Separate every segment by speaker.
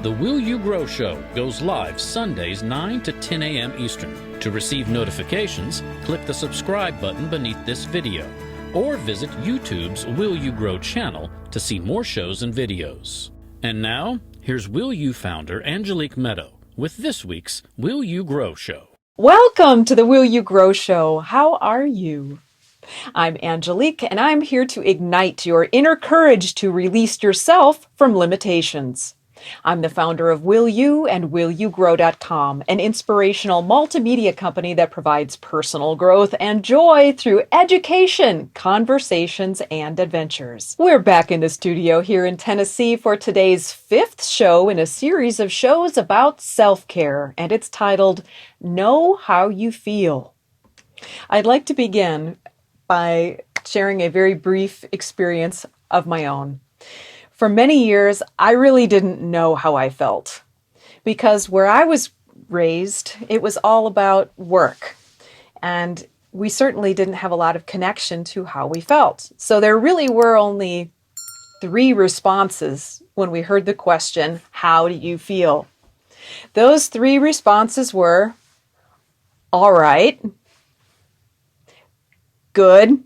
Speaker 1: The Will You Grow Show goes live Sundays 9 to 10 a.m. Eastern. To receive notifications, click the subscribe button beneath this video, or visit YouTube's Will You Grow channel to see more shows and videos. And now, here's Will You founder Angelique Medow with this week's Will You Grow Show.
Speaker 2: Welcome to the Will You Grow Show. How are you? I'm Angelique, and I'm here to ignite your inner courage to release yourself from limitations. I'm the founder of Will You and WillYouGrow.com, an inspirational multimedia company that provides personal growth and joy through education, conversations, and adventures. We're back in the studio here in Tennessee for today's 5th show in a series of shows about self-care, and it's titled, Know How You Feel. I'd like to begin by sharing a very brief experience of my own. For many years, I really didn't know how I felt because where I was raised, it was all about work. And we certainly didn't have a lot of connection to how we felt. So there really were only 3 responses when we heard the question, how do you feel? Those 3 responses were, all right, good,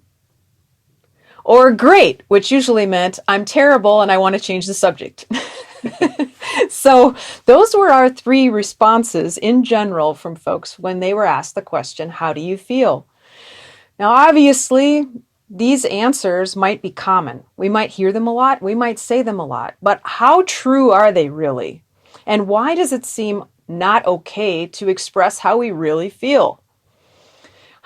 Speaker 2: or great, which usually meant I'm terrible and I want to change the subject. So those were our 3 responses in general from folks when they were asked the question, how do you feel? Now, obviously, these answers might be common. We might hear them a lot. We might say them a lot. But how true are they really? And why does it seem not okay to express how we really feel?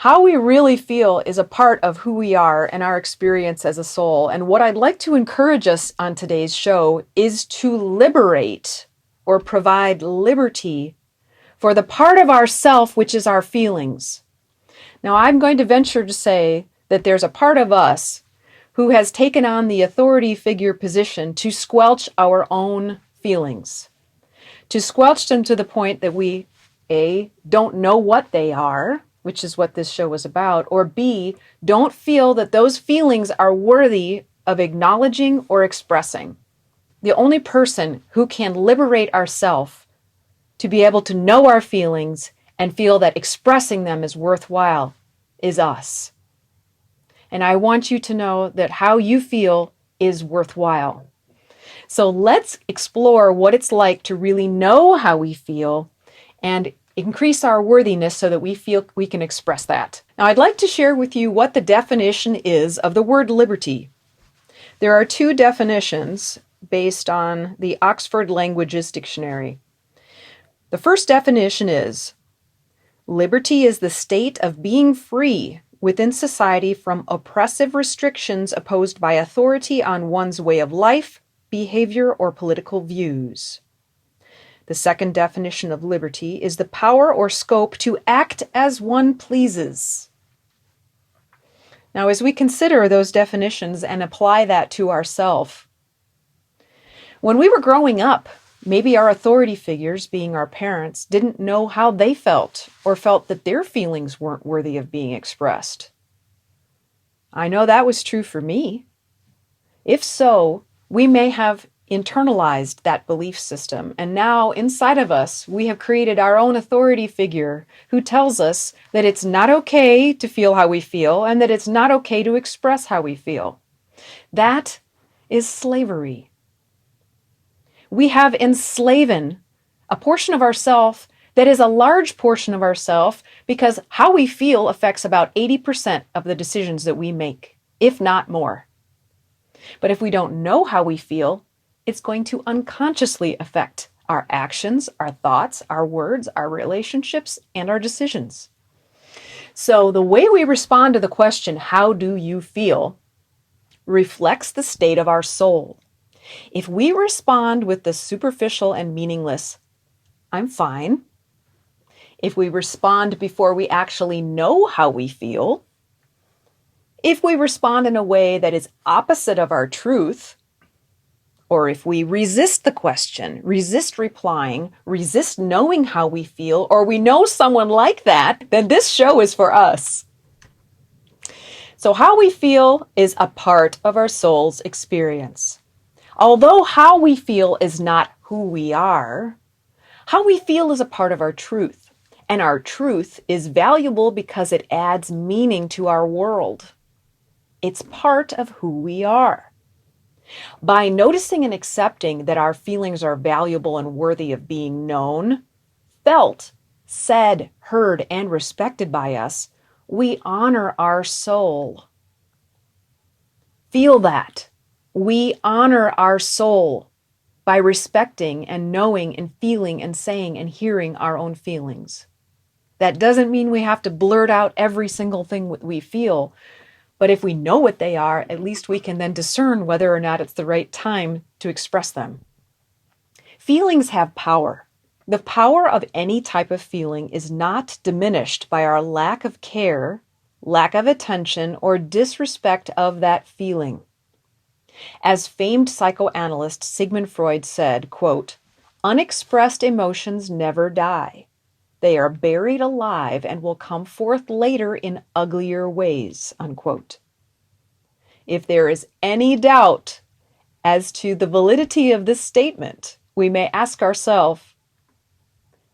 Speaker 2: How we really feel is a part of who we are and our experience as a soul. And what I'd like to encourage us on today's show is to liberate or provide liberty for the part of ourself which is our feelings. Now, I'm going to venture to say that there's a part of us who has taken on the authority figure position to squelch our own feelings, to squelch them to the point that we, A, don't know what they are, which is what this show was about, or B, don't feel that those feelings are worthy of acknowledging or expressing. The only person who can liberate ourselves to be able to know our feelings and feel that expressing them is worthwhile is us. And I want you to know that how you feel is worthwhile. So let's explore what it's like to really know how we feel and increase our worthiness so that we feel we can express that. Now, I'd like to share with you what the definition is of the word liberty. There are 2 definitions based on the Oxford Languages Dictionary. The first definition is, liberty is the state of being free within society from oppressive restrictions imposed by authority on one's way of life, behavior, or political views. The second definition of liberty is the power or scope to act as one pleases. Now, as we consider those definitions and apply that to ourselves, when we were growing up, maybe our authority figures, being our parents, didn't know how they felt or felt that their feelings weren't worthy of being expressed. I know that was true for me. If so, we may have internalized that belief system. And now inside of us, we have created our own authority figure who tells us that it's not okay to feel how we feel and that it's not okay to express how we feel. That is slavery. We have enslaven a portion of ourself that is a large portion of ourself because how we feel affects about 80% of the decisions that we make, if not more. But if we don't know how we feel, it's going to unconsciously affect our actions, our thoughts, our words, our relationships, and our decisions. So the way we respond to the question, how do you feel, reflects the state of our soul. If we respond with the superficial and meaningless, I'm fine. If we respond before we actually know how we feel, if we respond in a way that is opposite of our truth, or if we resist the question, resist replying, resist knowing how we feel, or we know someone like that, then this show is for us. So how we feel is a part of our soul's experience. Although how we feel is not who we are, how we feel is a part of our truth. And our truth is valuable because it adds meaning to our world. It's part of who we are. By noticing and accepting that our feelings are valuable and worthy of being known, felt, said, heard, and respected by us, we honor our soul. Feel that. We honor our soul by respecting and knowing and feeling and saying and hearing our own feelings. That doesn't mean we have to blurt out every single thing we feel, but if we know what they are, at least we can then discern whether or not it's the right time to express them. Feelings have power. The power of any type of feeling is not diminished by our lack of care, lack of attention, or disrespect of that feeling. As famed psychoanalyst Sigmund Freud said, quote, "Unexpressed emotions never die. They are buried alive and will come forth later in uglier ways," unquote. If there is any doubt as to the validity of this statement, we may ask ourselves,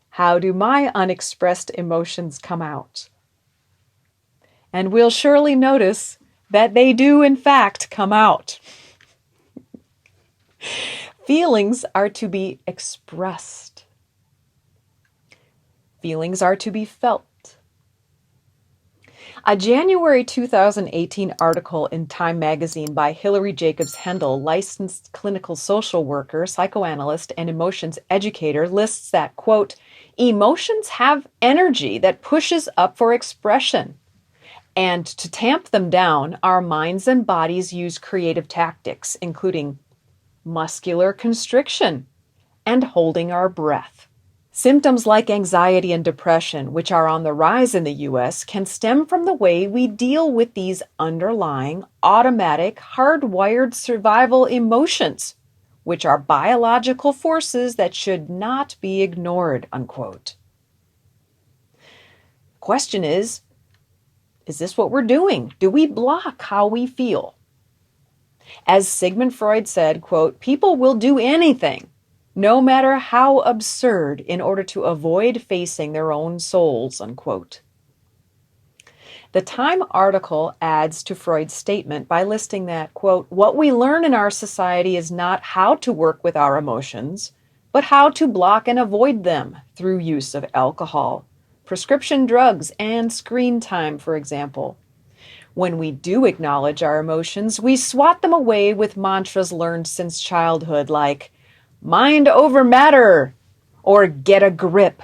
Speaker 2: how do my unexpressed emotions come out? And we'll surely notice that they do in fact come out. Feelings are to be expressed. Feelings are to be felt. A January 2018 article in Time magazine by Hilary Jacobs Hendel, licensed clinical social worker, psychoanalyst, and emotions educator, lists that, quote, "Emotions have energy that pushes up for expression. And to tamp them down, our minds and bodies use creative tactics, including muscular constriction and holding our breath. Symptoms like anxiety and depression, which are on the rise in the U.S., can stem from the way we deal with these underlying, automatic, hardwired survival emotions, which are biological forces that should not be ignored," unquote. Question is this what we're doing? Do we block how we feel? As Sigmund Freud said, quote, "People will do anything, no matter how absurd, in order to avoid facing their own souls," unquote. The Time article adds to Freud's statement by listing that, quote, "What we learn in our society is not how to work with our emotions, but how to block and avoid them through use of alcohol, prescription drugs, and screen time, for example. When we do acknowledge our emotions, we swat them away with mantras learned since childhood like, mind over matter, or get a grip,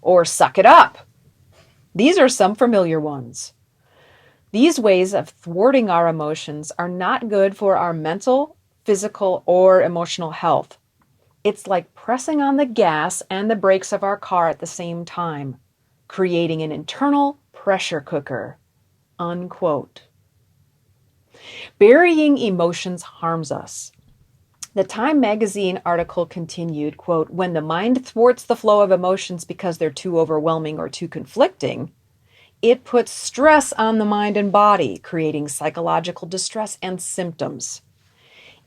Speaker 2: or suck it up. These are some familiar ones. These ways of thwarting our emotions are not good for our mental, physical, or emotional health. It's like pressing on the gas and the brakes of our car at the same time, creating an internal pressure cooker," unquote. Burying emotions harms us. The Time magazine article continued, quote, "When the mind thwarts the flow of emotions because they're too overwhelming or too conflicting, it puts stress on the mind and body, creating psychological distress and symptoms.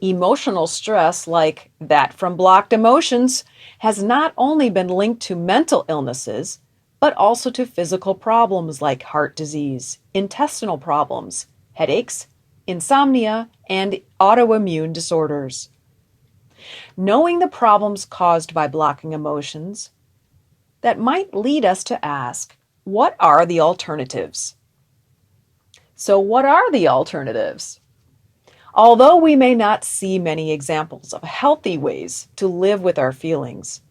Speaker 2: Emotional stress, like that from blocked emotions, has not only been linked to mental illnesses, but also to physical problems like heart disease, intestinal problems, headaches, insomnia, and autoimmune disorders. Knowing the problems caused by blocking emotions, that might lead us to ask, what are the alternatives? So what are the alternatives? Although we may not see many examples of healthy ways to live with our feelings,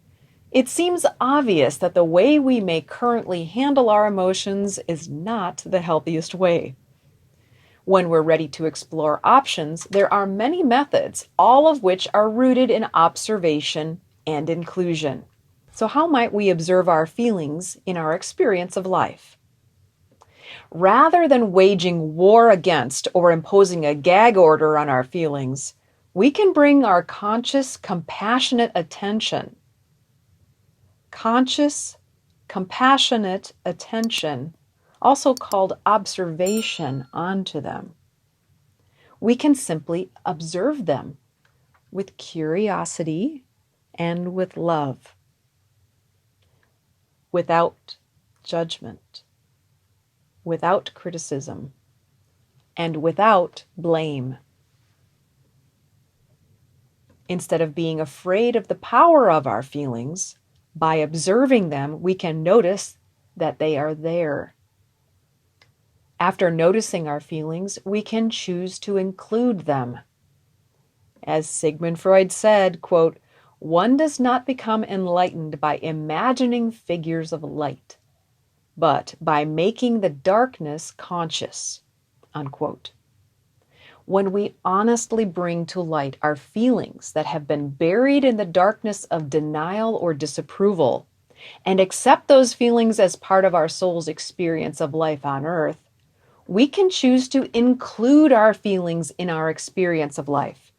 Speaker 2: it seems obvious that the way we may currently handle our emotions is not the healthiest way. When we're ready to explore options, there are many methods, all of which are rooted in observation and inclusion. So how might we observe our feelings in our experience of life? Rather than waging war against or imposing a gag order on our feelings, we can bring our conscious, compassionate attention, also called observation, onto them. We can simply observe them with curiosity and with love, without judgment, without criticism, and without blame. Instead of being afraid of the power of our feelings, by observing them, we can notice that they are there. After noticing our feelings, we can choose to include them. As Sigmund Freud said, quote, "One does not become enlightened by imagining figures of light, but by making the darkness conscious," unquote. When we honestly bring to light our feelings that have been buried in the darkness of denial or disapproval, and accept those feelings as part of our soul's experience of life on earth, we can choose to include our feelings in our experience of life.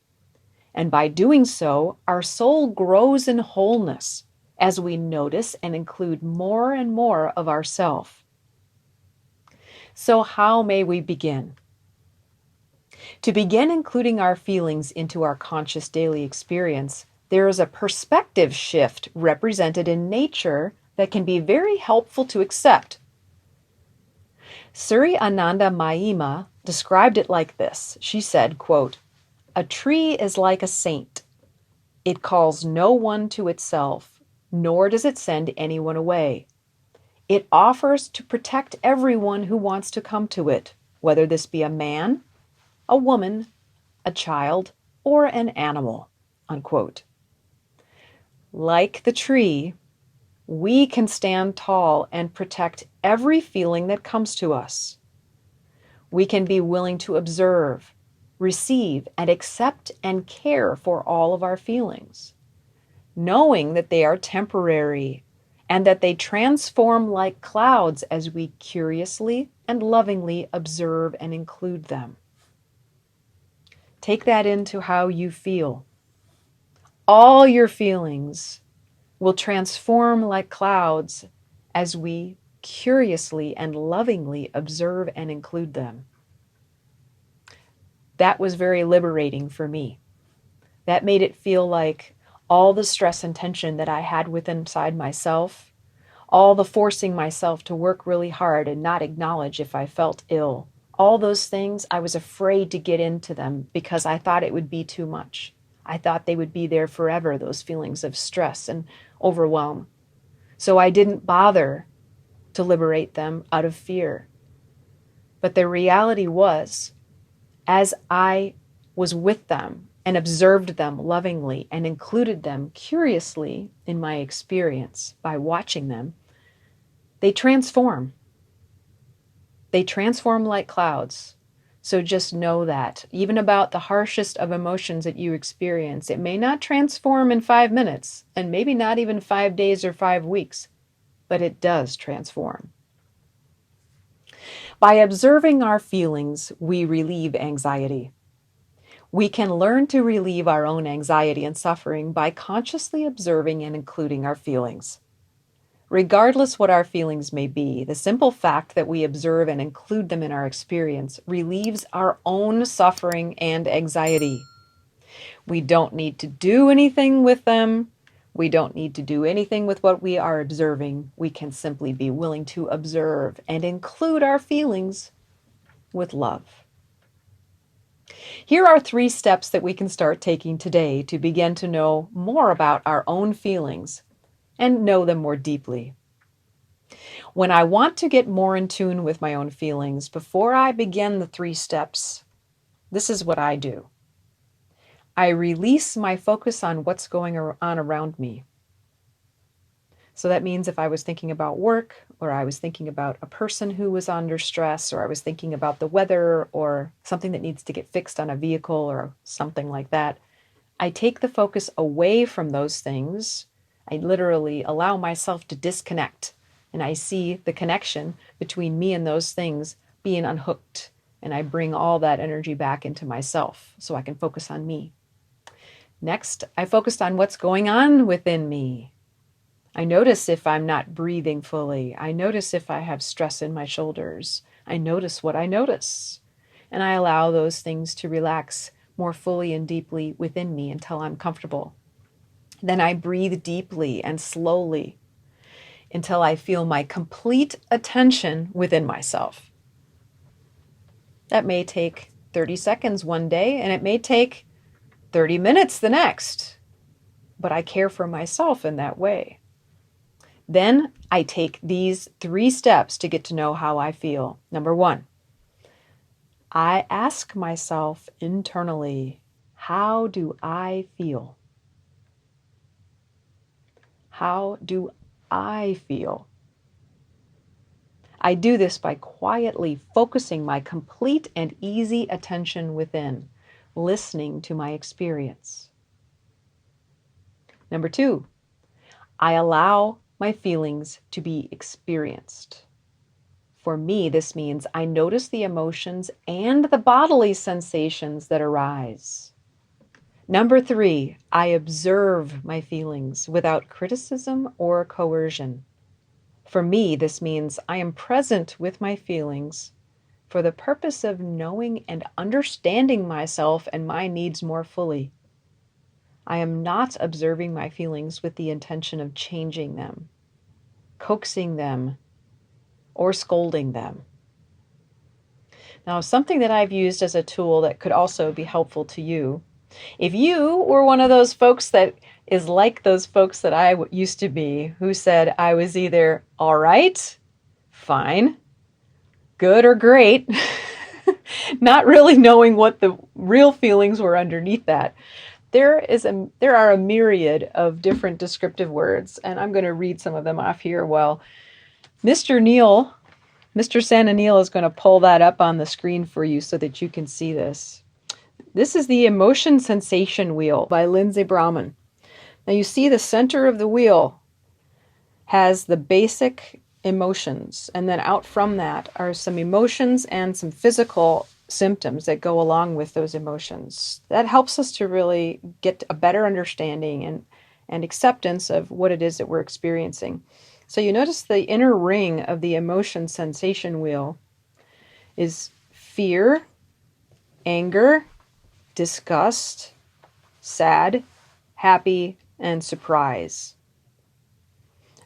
Speaker 2: And by doing so, our soul grows in wholeness as we notice and include more and more of ourself. So how may we begin? To begin including our feelings into our conscious daily experience, there is a perspective shift represented in nature that can be very helpful to accept. Suri Ananda Maima described it like this. She said, quote, "A tree is like a saint. It calls no one to itself, nor does it send anyone away. It offers to protect everyone who wants to come to it, whether this be a man, a woman, a child, or an animal," unquote. Like the tree, we can stand tall and protect every feeling that comes to us. We can be willing to observe, receive, and accept and care for all of our feelings, knowing that they are temporary and that they transform like clouds as we curiously and lovingly observe and include them. Take that into how you feel. All your feelings will transform like clouds as we curiously and lovingly observe and include them. That was very liberating for me. That made it feel like all the stress and tension that I had within inside myself, all the forcing myself to work really hard and not acknowledge if I felt ill, all those things, I was afraid to get into them because I thought it would be too much. I thought they would be there forever, those feelings of stress and overwhelm. So I didn't bother to liberate them out of fear. But the reality was, as I was with them and observed them lovingly and included them curiously in my experience by watching them, they transform. They transform like clouds. So just know that, even about the harshest of emotions that you experience, it may not transform in 5 minutes, and maybe not even 5 days or 5 weeks, but it does transform. By observing our feelings, we relieve anxiety. We can learn to relieve our own anxiety and suffering by consciously observing and including our feelings. Regardless what our feelings may be, the simple fact that we observe and include them in our experience relieves our own suffering and anxiety. We don't need to do anything with them. We don't need to do anything with what we are observing. We can simply be willing to observe and include our feelings with love. Here are 3 steps that we can start taking today to begin to know more about our own feelings and know them more deeply. When I want to get more in tune with my own feelings, before I begin the 3 steps, this is what I do. I release my focus on what's going on around me. So that means if I was thinking about work, or I was thinking about a person who was under stress, or I was thinking about the weather, or something that needs to get fixed on a vehicle, or something like that, I take the focus away from those things. I literally allow myself to disconnect, and I see the connection between me and those things being unhooked, and I bring all that energy back into myself so I can focus on me. Next, I focused on what's going on within me. I notice if I'm not breathing fully. I notice if I have stress in my shoulders. I notice what I notice, and I allow those things to relax more fully and deeply within me until I'm comfortable. Then I breathe deeply and slowly until I feel my complete attention within myself. That may take 30 seconds one day, and it may take 30 minutes the next, but I care for myself in that way. Then I take these 3 steps to get to know how I feel. Number 1, I ask myself internally, how do I feel? How do I feel? I do this by quietly focusing my complete and easy attention within, listening to my experience. Number 2, I allow my feelings to be experienced. For me, this means I notice the emotions and the bodily sensations that arise. Number 3, I observe my feelings without criticism or coercion. For me, this means I am present with my feelings for the purpose of knowing and understanding myself and my needs more fully. I am not observing my feelings with the intention of changing them, coaxing them, or scolding them. Now, something that I've used as a tool that could also be helpful to you, if you were one of those folks that is like those folks that I used to be, who said I was either all right, fine, good, or great, not really knowing what the real feelings were underneath that. There are a myriad of different descriptive words, and I'm going to read some of them off here while Mr. Santa Neil is going to pull that up on the screen for you so that you can see this. This is the Emotion Sensation Wheel by Lindsay Brauman. Now you see the center of the wheel has the basic emotions, and then out from that are some emotions and some physical symptoms that go along with those emotions. That helps us to really get a better understanding and acceptance of what it is that we're experiencing. So you notice the inner ring of the emotion sensation wheel is fear, anger, disgust, sad, happy, and surprise.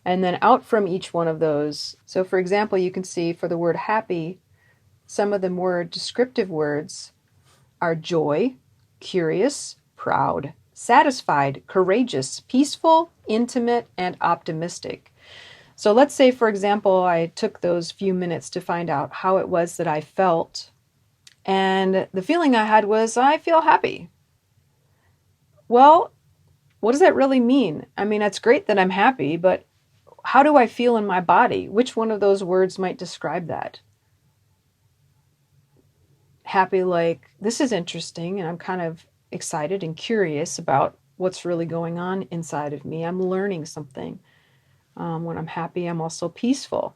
Speaker 2: And then out from each one of those, so for example, you can see for the word happy, some of the more descriptive words are joy, curious, proud, satisfied, courageous, peaceful, intimate, and optimistic. So let's say, for example, I took those few minutes to find out how it was that I felt. And the feeling I had was, I feel happy. Well, what does that really mean? I mean, it's great that I'm happy, but how do I feel in my body? Which one of those words might describe that? Happy, like, this is interesting, and I'm kind of excited and curious about what's really going on inside of me. I'm learning something. When I'm happy, I'm also peaceful.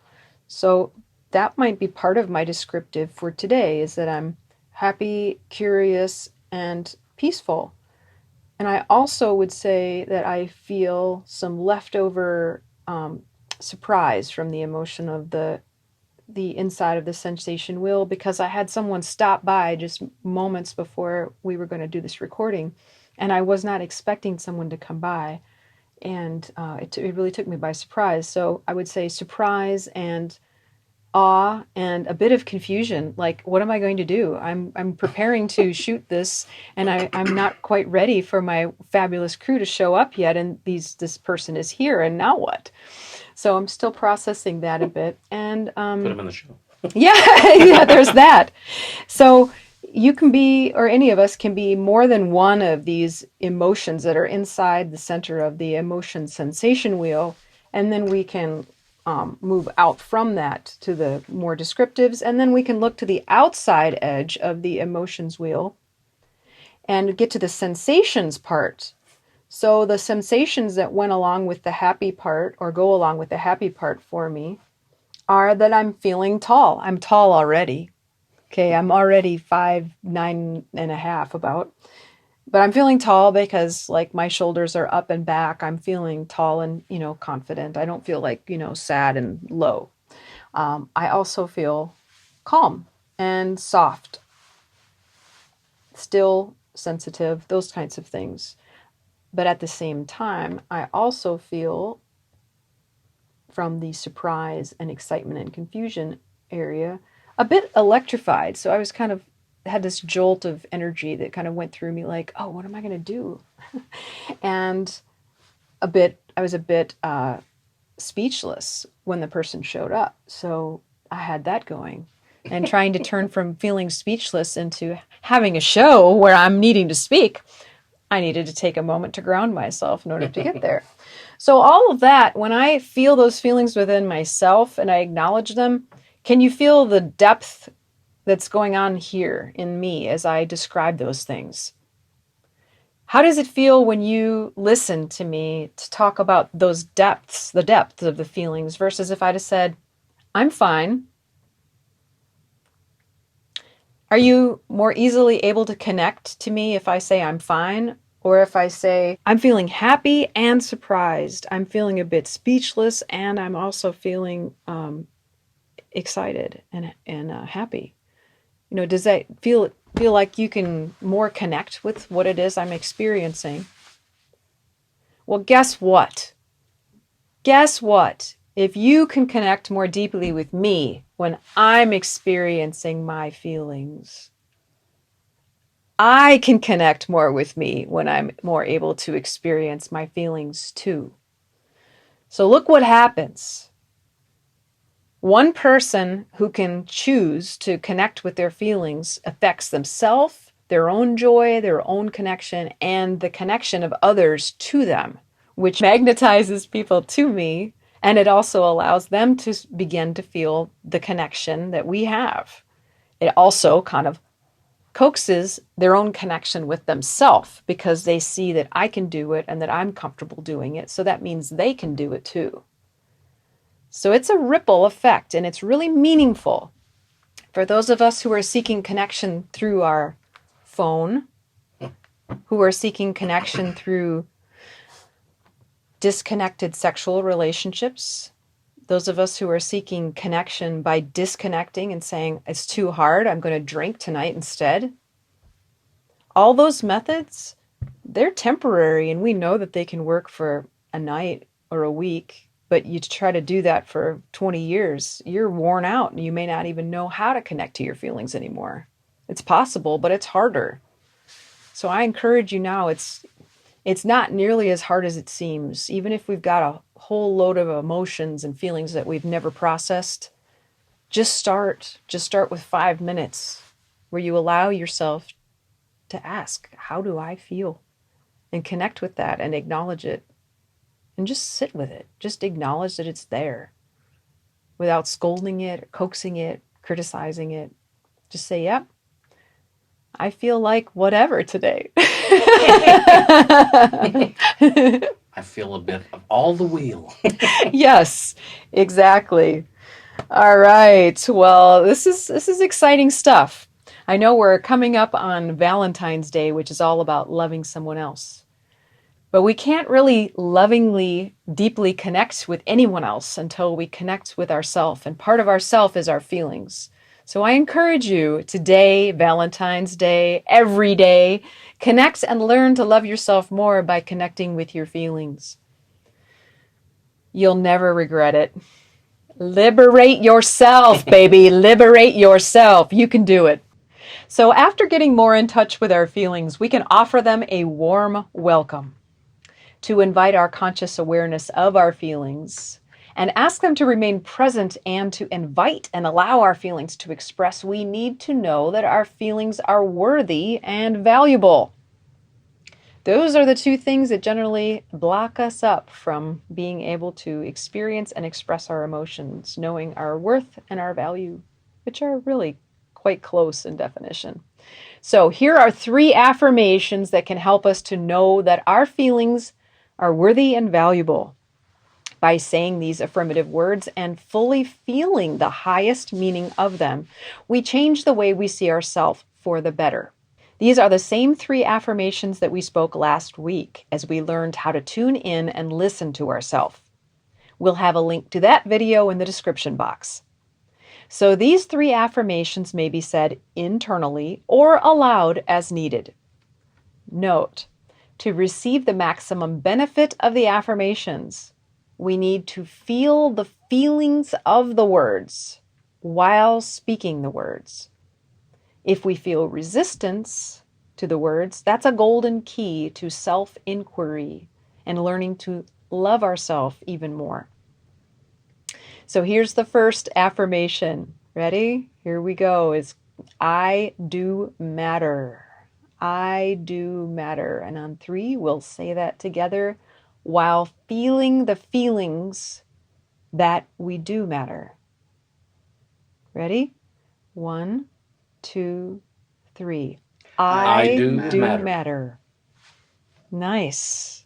Speaker 2: So that might be part of my descriptive for today, is that I'm happy, curious, and peaceful. And I also would say that I feel some leftover surprise from the emotion of the inside of the sensation wheel, because I had someone stop by just moments before we were going to do this recording, and I was not expecting someone to come by. And it really took me by surprise. So I would say surprise and awe and a bit of confusion. Like, what am I going to do? I'm preparing to shoot this, and I'm not quite ready for my fabulous crew to show up yet. And this person is here, and now what? So I'm still processing that a bit. And
Speaker 1: Put them in the show.
Speaker 2: yeah, there's that. So you can be, or any of us can be, more than one of these emotions that are inside the center of the emotion sensation wheel. And then we can move out from that to the more descriptives. And then we can look to the outside edge of the emotions wheel and get to the sensations part. So the sensations that went along with the happy part, or go along with the happy part for me, are that I'm feeling tall. I'm tall already. Okay, I'm already 5'9.5" about, but I'm feeling tall because, like, my shoulders are up and back. I'm feeling tall and, confident. I don't feel like, sad and low. I also feel calm and soft, still, sensitive, those kinds of things. But at the same time, I also feel from the surprise and excitement and confusion area a bit electrified. So I was kind of had this jolt of energy that kind of went through me like, oh, what am I going to do? And I was a bit speechless when the person showed up. So I had that going. And trying to turn from feeling speechless into having a show where I'm needing to speak, I needed to take a moment to ground myself in order to get there. So all of that, when I feel those feelings within myself and I acknowledge them, can you feel the depth that's going on here in me as I describe those things? How does it feel when you listen to me to talk about those depths, the depth of the feelings, versus if I just said, I'm fine? Are you more easily able to connect to me if I say I'm fine? Or if I say, I'm feeling happy and surprised, I'm feeling a bit speechless, and I'm also feeling excited and happy. You know, does that feel like you can more connect with what it is I'm experiencing? Well, guess what? Guess what? If you can connect more deeply with me when I'm experiencing my feelings, I can connect more with me when I'm more able to experience my feelings too. So look what happens. One person who can choose to connect with their feelings affects themselves, their own joy, their own connection, and the connection of others to them, which magnetizes people to me, and it also allows them to begin to feel the connection that we have. It also kind of coaxes their own connection with themselves because they see that I can do it and that I'm comfortable doing it. So that means they can do it too. So it's a ripple effect, and it's really meaningful. For those of us who are seeking connection through our phone, who are seeking connection through disconnected sexual relationships, those of us who are seeking connection by disconnecting and saying, it's too hard, I'm going to drink tonight instead. All those methods, they're temporary, and we know that they can work for a night or a week, but you try to do that for 20 years, you're worn out, and you may not even know how to connect to your feelings anymore. It's possible, but it's harder. So I encourage you now, it's not nearly as hard as it seems. Even if we've got a whole load of emotions and feelings that we've never processed, just start with 5 minutes where you allow yourself to ask, how do I feel? And connect with that and acknowledge it. And just sit with it. Just acknowledge that it's there without scolding it, or coaxing it, criticizing it. Just say, yep, I feel like whatever today.
Speaker 3: I feel a bit of all the wheel.
Speaker 2: Yes, exactly. All right. Well, this is exciting stuff. I know we're coming up on Valentine's Day, which is all about loving someone else. But we can't really lovingly, deeply connect with anyone else until we connect with ourself. And part of ourself is our feelings. So I encourage you today, Valentine's Day, every day, connect and learn to love yourself more by connecting with your feelings. You'll never regret it. Liberate yourself, baby. Liberate yourself. You can do it. So after getting more in touch with our feelings, we can offer them a warm welcome, to invite our conscious awareness of our feelings and ask them to remain present and to invite and allow our feelings to express. We need to know that our feelings are worthy and valuable. Those are the two things that generally block us up from being able to experience and express our emotions, knowing our worth and our value, which are really quite close in definition. So here are 3 affirmations that can help us to know that our feelings are worthy and valuable. By saying these affirmative words and fully feeling the highest meaning of them, we change the way we see ourselves for the better. These are the same 3 affirmations that we spoke last week as we learned how to tune in and listen to ourselves. We'll have a link to that video in the description box. So these 3 affirmations may be said internally or aloud as needed. Note, To receive the maximum benefit of the affirmations, we need to feel the feelings of the words while speaking the words. If we feel resistance to the words, that's a golden key to self-inquiry and learning to love ourselves even more. So here's the first affirmation. Ready? Here we go. It's I do matter. I do matter. And on 3, we'll say that together while feeling the feelings that we do matter. Ready? 1, 2, 3. I
Speaker 3: do matter.
Speaker 2: matter. Nice.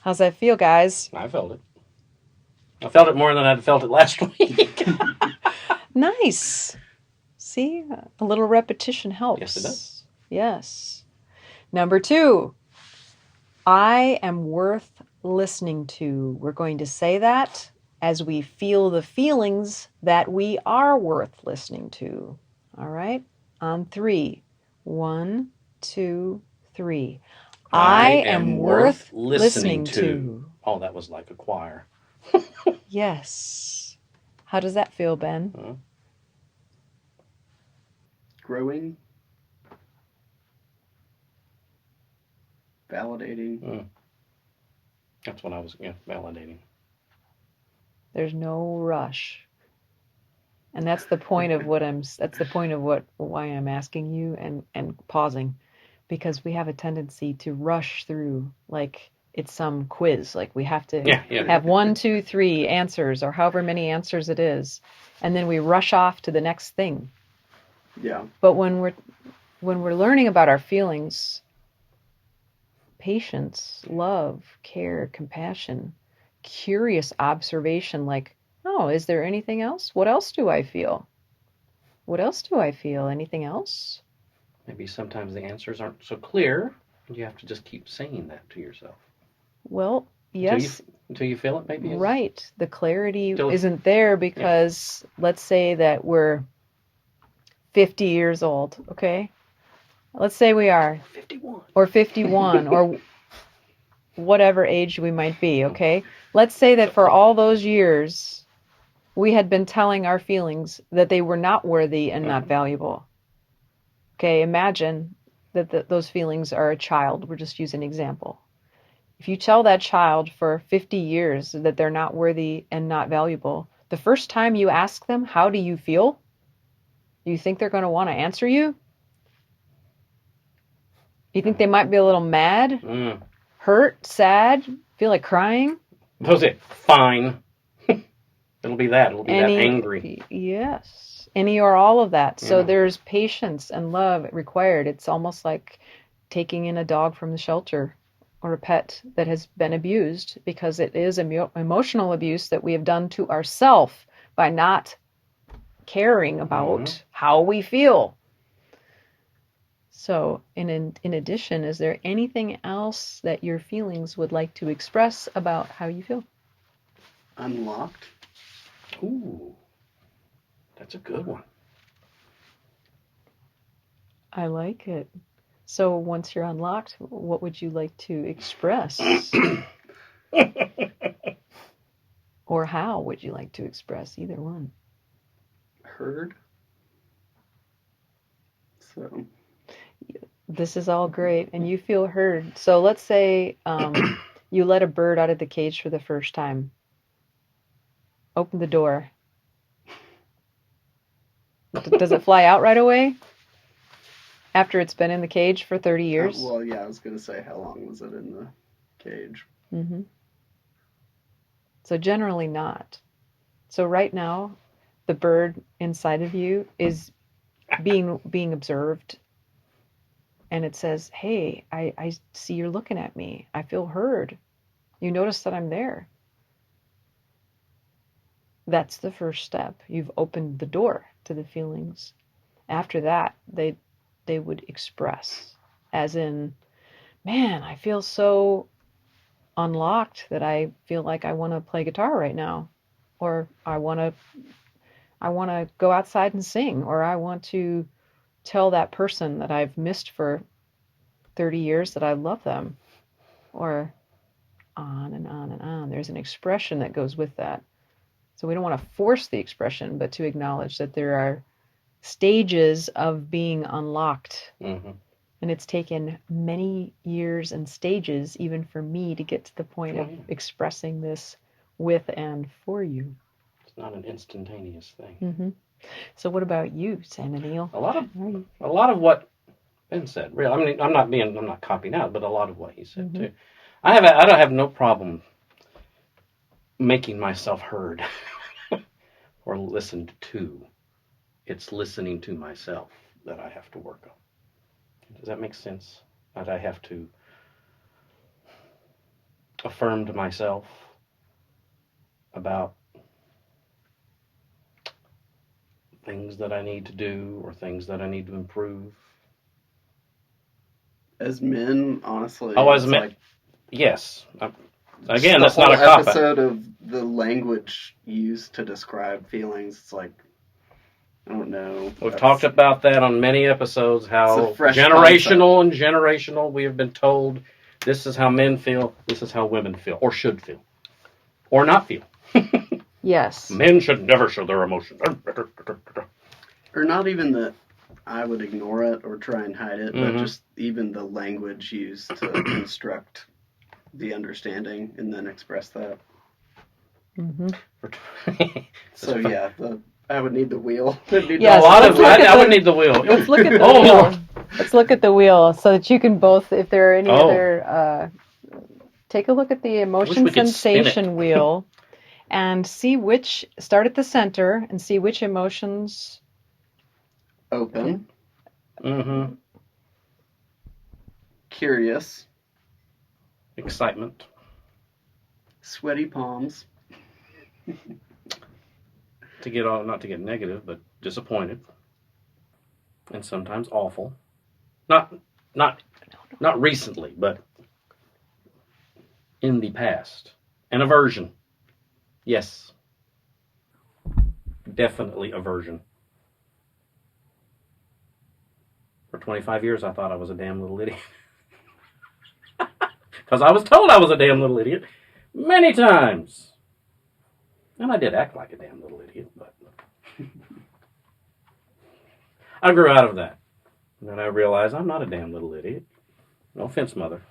Speaker 2: How's that feel, guys?
Speaker 3: I felt it. I felt it more than I'd felt it last week.
Speaker 2: Nice. See, a little repetition helps.
Speaker 3: Yes, it does.
Speaker 2: Yes. Number 2, I am worth listening to. We're going to say that as we feel the feelings that we are worth listening to. All right? On 3. 1, 2, 3. I am worth listening to.
Speaker 3: Oh, that was like a choir.
Speaker 2: Yes. How does that feel, Ben?
Speaker 4: Growing. Validating.
Speaker 3: That's what I was validating.
Speaker 2: There's no rush. And that's the point of why I'm asking you and pausing, because we have a tendency to rush through like it's some quiz. Like we have to have 1, 2, 3 answers or however many answers it is. And then we rush off to the next thing.
Speaker 4: Yeah.
Speaker 2: But when we're learning about our feelings, patience, love, care, compassion, curious observation, like, oh, is there anything else? What else do I feel? What else do I feel? Anything else?
Speaker 3: Maybe sometimes the answers aren't so clear, and you have to just keep saying that to yourself.
Speaker 2: Well, yes.
Speaker 3: Until you feel it, maybe?
Speaker 2: Right. The clarity isn't there because let's say that we're 50 years old, okay? Let's say we are
Speaker 3: 51.
Speaker 2: Or 51 or whatever age we might be, okay? Let's say that for all those years, we had been telling our feelings that they were not worthy and not valuable. Okay, imagine that those feelings are a child. We're just using an example. If you tell that child for 50 years that they're not worthy and not valuable, the first time you ask them, how do you feel? Do you think they're going to want to answer you? You think they might be a little mad, hurt, sad, feel like crying?
Speaker 3: That's it. Fine. It'll be that. It'll be that angry.
Speaker 2: Yes. Any or all of that. So there's patience and love required. It's almost like taking in a dog from the shelter or a pet that has been abused, because it is emotional abuse that we have done to ourselves by not caring about how we feel. So in addition, is there anything else that your feelings would like to express about how you feel?
Speaker 4: Unlocked.
Speaker 3: Ooh, that's a good one.
Speaker 2: I like it. So once you're unlocked, what would you like to express? Or how would you like to express? Either one.
Speaker 4: Heard. So...
Speaker 2: This is all great, and you feel heard. So let's say you let a bird out of the cage for the first time. Open the door. Does it fly out right away? After it's been in the cage for 30 years?
Speaker 4: Well, yeah, I was going to say, how long was it in the cage?
Speaker 2: Mm-hmm. So generally not. So right now, the bird inside of you is being observed. And it says, hey, I see you're looking at me. I feel heard. You notice that I'm there. That's the first step. You've opened the door to the feelings. After that, they would express, as in, man, I feel so unlocked that I feel like I want to play guitar right now, or I want to go outside and sing, or I want to tell that person that I've missed for 30 years that I love them. Or on and on and on. There's an expression that goes with that. So we don't want to force the expression, but to acknowledge that there are stages of being unlocked.
Speaker 3: Mm-hmm.
Speaker 2: And it's taken many years and stages, even for me, to get to the point of expressing this with and for you.
Speaker 3: It's not an instantaneous thing.
Speaker 2: Mm-hmm. So what about you, Santa Neil?
Speaker 3: A lot of what Ben said. Really, I mean, I'm not copying out, but a lot of what he said too. I don't have no problem making myself heard or listened to. It's listening to myself that I have to work on. Does that make sense? That I have to affirm to myself about things that I need to do or things that I need to improve.
Speaker 4: As men, honestly.
Speaker 3: Oh, as men. Yes. Again, that's
Speaker 4: the whole
Speaker 3: not a cop-out.
Speaker 4: episode of the language used to describe feelings. It's like, I don't know.
Speaker 3: We've talked about that on many episodes, how generational we have been told this is how men feel, this is how women feel, or should feel, or not feel.
Speaker 2: Yes.
Speaker 3: Men should never show their emotions.
Speaker 4: Or not even that I would ignore it or try and hide it, but just even the language used to construct the understanding and then express that.
Speaker 2: Mm-hmm.
Speaker 4: So yeah, I would need the wheel.
Speaker 2: Yes,
Speaker 3: I would need the wheel.
Speaker 2: Let's look at the wheel. Let's look at the wheel so that you can both, if there are any other, take a look at the emotion sensation wheel and start at the center and see which emotions
Speaker 4: open.
Speaker 3: Mm-hmm.
Speaker 4: Curious.
Speaker 3: Excitement.
Speaker 4: Sweaty palms.
Speaker 3: Not to get negative, but disappointed. And sometimes awful. Not recently, but in the past. And aversion. Yes. Definitely aversion. For 25 years, I thought I was a damn little idiot. Because I was told I was a damn little idiot many times. And I did act like a damn little idiot, but I grew out of that. And then I realized I'm not a damn little idiot. No offense, Mother.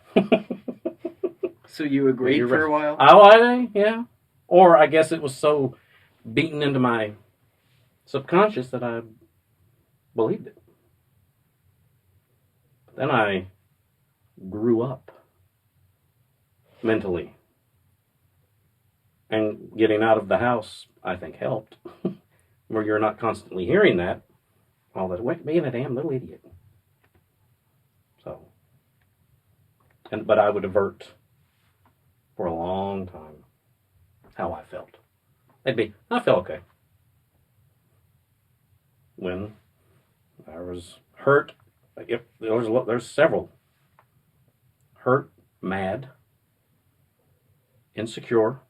Speaker 4: So you agreed for a while?
Speaker 3: Yeah. Or I guess it was so beaten into my subconscious that I believed it. But then I grew up mentally. And getting out of the house, I think, helped. Where you're not constantly hearing that. All that, being a damn little idiot. So. But I would avert for a long time how I felt. I felt okay. When I was hurt, there's several. Hurt, mad, insecure.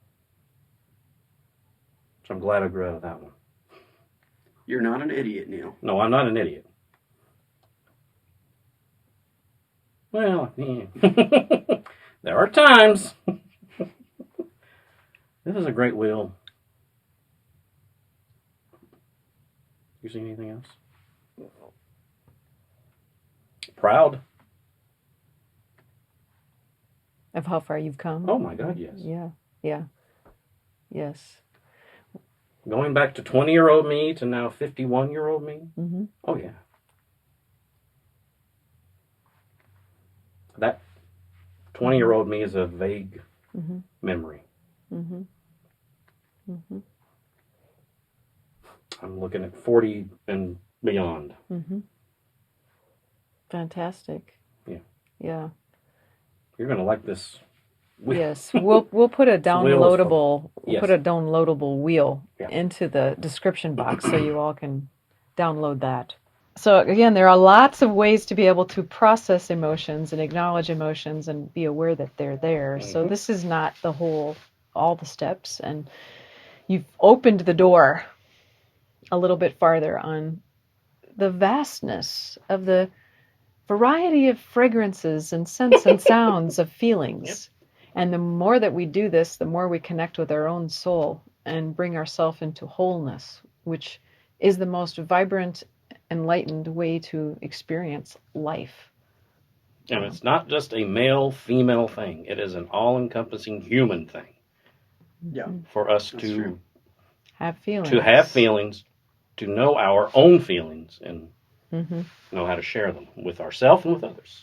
Speaker 3: So I'm glad I grew out of that one.
Speaker 4: You're not an idiot, Neil.
Speaker 3: No, I'm not an idiot. Well, yeah. There are times. This is a great wheel. You see anything else? Proud.
Speaker 2: of how far you've come.
Speaker 3: Oh my God, yes.
Speaker 2: Yeah. Yes.
Speaker 3: Going back to 20-year-old me to now 51-year-old me.
Speaker 2: Mm-hmm.
Speaker 3: Oh, yeah. That 20-year-old me is a vague
Speaker 2: mm-hmm.
Speaker 3: memory.
Speaker 2: Mm-hmm. Mm-hmm.
Speaker 3: I'm looking at 40 and beyond.
Speaker 2: Mm-hmm. Fantastic.
Speaker 3: Yeah.
Speaker 2: Yeah.
Speaker 3: You're going to like this.
Speaker 2: Yes, we'll put a downloadable
Speaker 3: Yes.
Speaker 2: wheel
Speaker 3: Yeah.
Speaker 2: into the description box so you all can download that. So again, there are lots of ways to be able to process emotions and acknowledge emotions and be aware that they're there.
Speaker 3: Mm-hmm.
Speaker 2: So this is not all the steps, and you've opened the door a little bit farther on the vastness of the variety of fragrances and scents and sounds of feelings. And the more that we do this, the more we connect with our own soul and bring ourselves into wholeness, which is the most vibrant, enlightened way to experience life.
Speaker 3: And it's not just a male-female thing. It is an all-encompassing human thing.
Speaker 4: Yeah.
Speaker 3: For us
Speaker 4: That's
Speaker 3: to
Speaker 4: true.
Speaker 2: Have feelings.
Speaker 3: to have feelings, to know our own feelings, and
Speaker 2: Mm-hmm.
Speaker 3: know how to share them with ourselves and with others.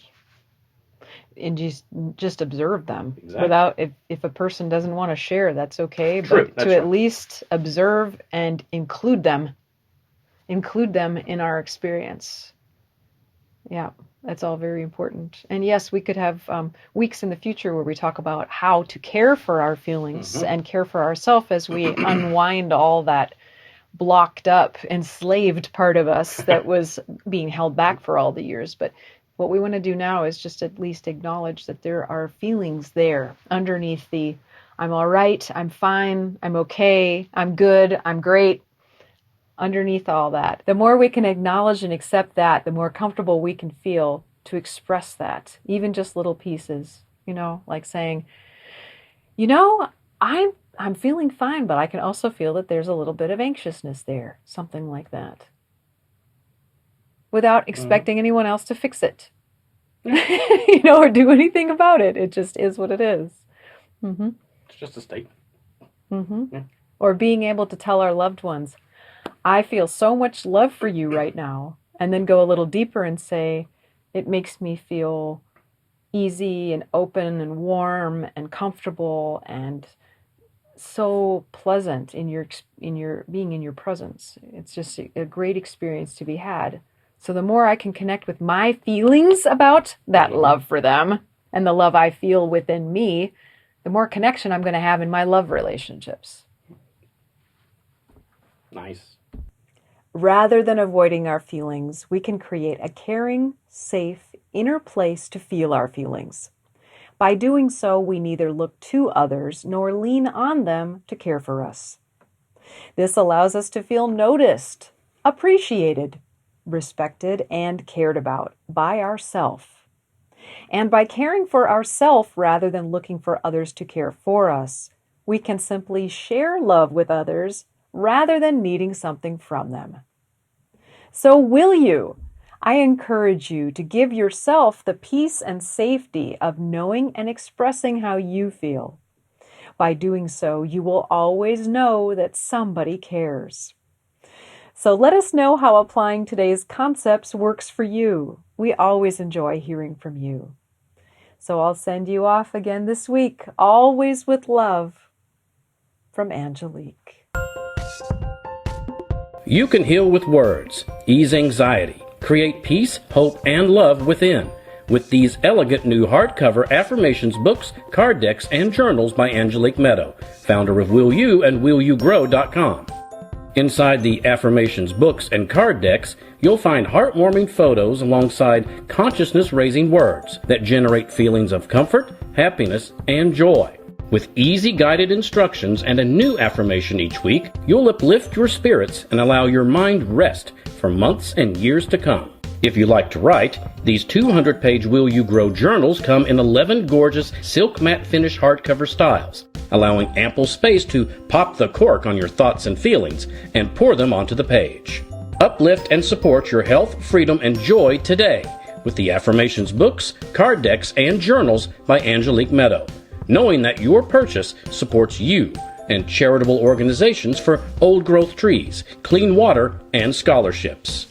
Speaker 2: And just observe them.
Speaker 3: Exactly.
Speaker 2: Without, if a person doesn't want to share, that's okay.
Speaker 3: True,
Speaker 2: But
Speaker 3: that's
Speaker 2: to at
Speaker 3: right.
Speaker 2: least observe and include them in our experience. Yeah, that's all very important. And yes, we could have weeks in the future where we talk about how to care for our feelings and care for ourselves as we unwind all that blocked up, enslaved part of us that was being held back for all the years. But what we want to do now is just at least acknowledge that there are feelings there underneath the I'm all right, I'm fine, I'm okay, I'm good, I'm great. Underneath all that, the more we can acknowledge and accept that, the more comfortable we can feel to express that, even just little pieces, like saying, I'm feeling fine, but I can also feel that there's a little bit of anxiousness there, something like that, without expecting anyone else to fix it, or do anything about it. It just is what it is. Mm-hmm.
Speaker 3: It's just a statement.
Speaker 2: Mm-hmm. Yeah. Or being able to tell our loved ones, I feel so much love for you right now. And then go a little deeper and say, it makes me feel easy and open and warm and comfortable and so pleasant in your being in your presence. It's just a great experience to be had. So the more I can connect with my feelings about that love for them and the love I feel within me, the more connection I'm going to have in my love relationships.
Speaker 3: Nice.
Speaker 2: Rather than avoiding our feelings, we can create a caring, safe, inner place to feel our feelings. By doing so, we neither look to others nor lean on them to care for us. This allows us to feel noticed, appreciated, respected, and cared about by ourself. And by caring for ourself rather than looking for others to care for us, we can simply share love with others rather than needing something from them. So will you? I encourage you to give yourself the peace and safety of knowing and expressing how you feel. By doing so, you will always know that somebody cares. So let us know how applying today's concepts works for you. We always enjoy hearing from you. So I'll send you off again this week, always with love, from Angelique.
Speaker 1: You can heal with words, ease anxiety, create peace, hope, and love within with these elegant new hardcover affirmations books, card decks, and journals by Angelique Medow, founder of Will You and WillYouGrow.com. Inside the affirmations books and card decks, you'll find heartwarming photos alongside consciousness-raising words that generate feelings of comfort, happiness, and joy. With easy guided instructions and a new affirmation each week, you'll uplift your spirits and allow your mind rest for months and years to come. If you like to write, these 200-page Will You Grow journals come in 11 gorgeous silk matte finish hardcover styles, allowing ample space to pop the cork on your thoughts and feelings and pour them onto the page. Uplift and support your health, freedom, and joy today with the affirmations books, card decks, and journals by Angelique Medow, knowing that your purchase supports you and charitable organizations for old growth trees, clean water, and scholarships.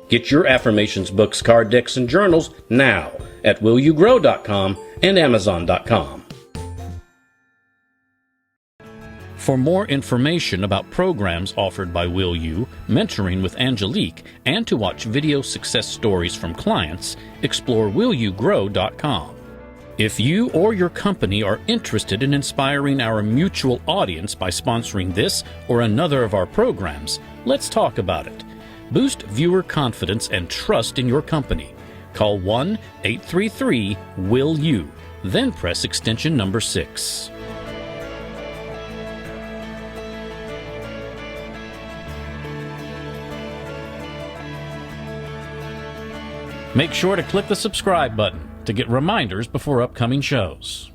Speaker 1: Get your affirmations books, card decks, and journals now at WillYouGrow.com and Amazon.com. For more information about programs offered by Will You, mentoring with Angelique, and to watch video success stories from clients, explore WillYouGrow.com. If you or your company are interested in inspiring our mutual audience by sponsoring this or another of our programs, let's talk about it. Boost viewer confidence and trust in your company. Call 1-833-WILL-YOU, then press extension number 6. Make sure to click the subscribe button to get reminders before upcoming shows.